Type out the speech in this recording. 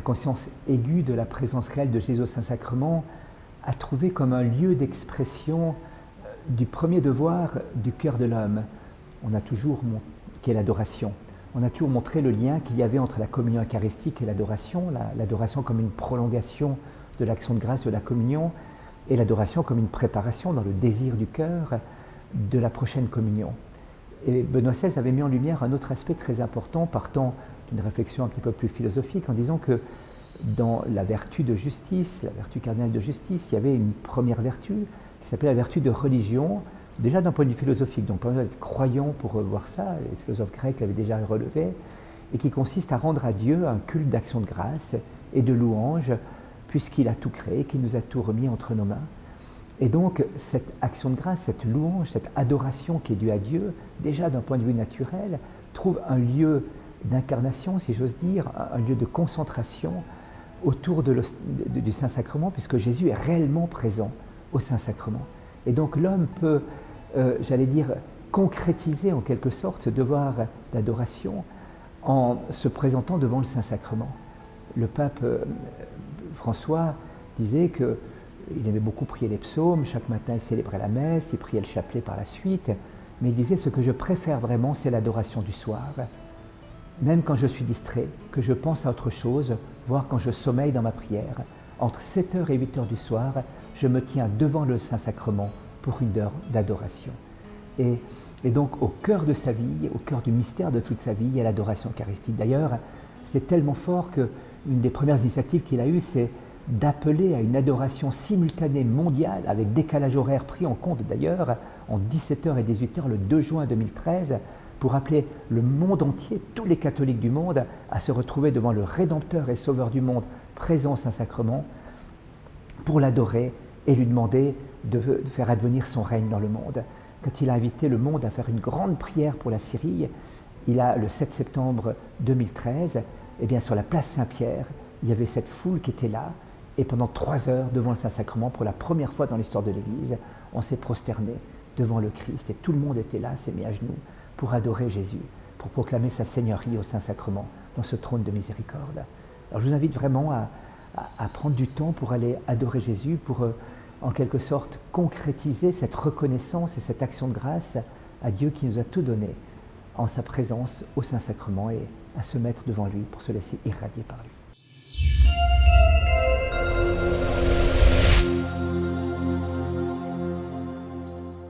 conscience aiguë de la présence réelle de Jésus au Saint-Sacrement a trouvé comme un lieu d'expression du premier devoir du cœur de l'homme. On a toujours, qui est l'adoration. On a toujours montré le lien qu'il y avait entre la communion eucharistique et l'adoration, l'adoration comme une prolongation de l'action de grâce de la communion, et l'adoration comme une préparation dans le désir du cœur de la prochaine communion. Et Benoît XVI avait mis en lumière un autre aspect très important, partant d'une réflexion un petit peu plus philosophique, en disant que dans la vertu de justice, la vertu cardinale de justice, il y avait une première vertu qui s'appelait la vertu de religion, déjà d'un point de vue philosophique, donc pas besoin d'être croyant pour voir ça, les philosophes grecs l'avaient déjà relevé, et qui consiste à rendre à Dieu un culte d'action de grâce et de louange, puisqu'il a tout créé, qu'il nous a tout remis entre nos mains. Et donc, cette action de grâce, cette louange, cette adoration qui est due à Dieu, déjà d'un point de vue naturel, trouve un lieu d'incarnation, si j'ose dire, un lieu de concentration autour du Saint-Sacrement, puisque Jésus est réellement présent au Saint-Sacrement. Et donc, l'homme peut, j'allais dire, concrétiser en quelque sorte ce devoir d'adoration en se présentant devant le Saint-Sacrement. Le pape François disait qu'il aimait beaucoup prier les psaumes, chaque matin il célébrait la messe, il priait le chapelet par la suite, mais il disait ce que je préfère vraiment c'est l'adoration du soir. Même quand je suis distrait, que je pense à autre chose, voire quand je sommeille dans ma prière, entre 7h et 8h du soir, je me tiens devant le Saint-Sacrement pour une heure d'adoration. Et donc au cœur de sa vie, au cœur du mystère de toute sa vie, il y a l'adoration eucharistique. D'ailleurs, c'est tellement fort qu'une des premières initiatives qu'il a eues, c'est d'appeler à une adoration simultanée mondiale, avec décalage horaire pris en compte d'ailleurs, en 17h et 18h le 2 juin 2013, pour appeler le monde entier, tous les catholiques du monde, à se retrouver devant le Rédempteur et Sauveur du monde, présent au Saint-Sacrement, pour l'adorer et lui demander de faire advenir son règne dans le monde. Quand il a invité le monde à faire une grande prière pour la Syrie, le 7 septembre 2013, eh bien, sur la place Saint-Pierre, il y avait cette foule qui était là, et pendant 3 heures, devant le Saint-Sacrement, pour la première fois dans l'histoire de l'Église, on s'est prosterné devant le Christ, et tout le monde était là, s'est mis à genoux, pour adorer Jésus, pour proclamer sa Seigneurie au Saint-Sacrement, dans ce trône de miséricorde. Alors je vous invite vraiment à prendre du temps pour aller adorer Jésus, pour en quelque sorte concrétiser cette reconnaissance et cette action de grâce à Dieu qui nous a tout donné en sa présence au Saint-Sacrement, et à se mettre devant lui pour se laisser irradier par lui.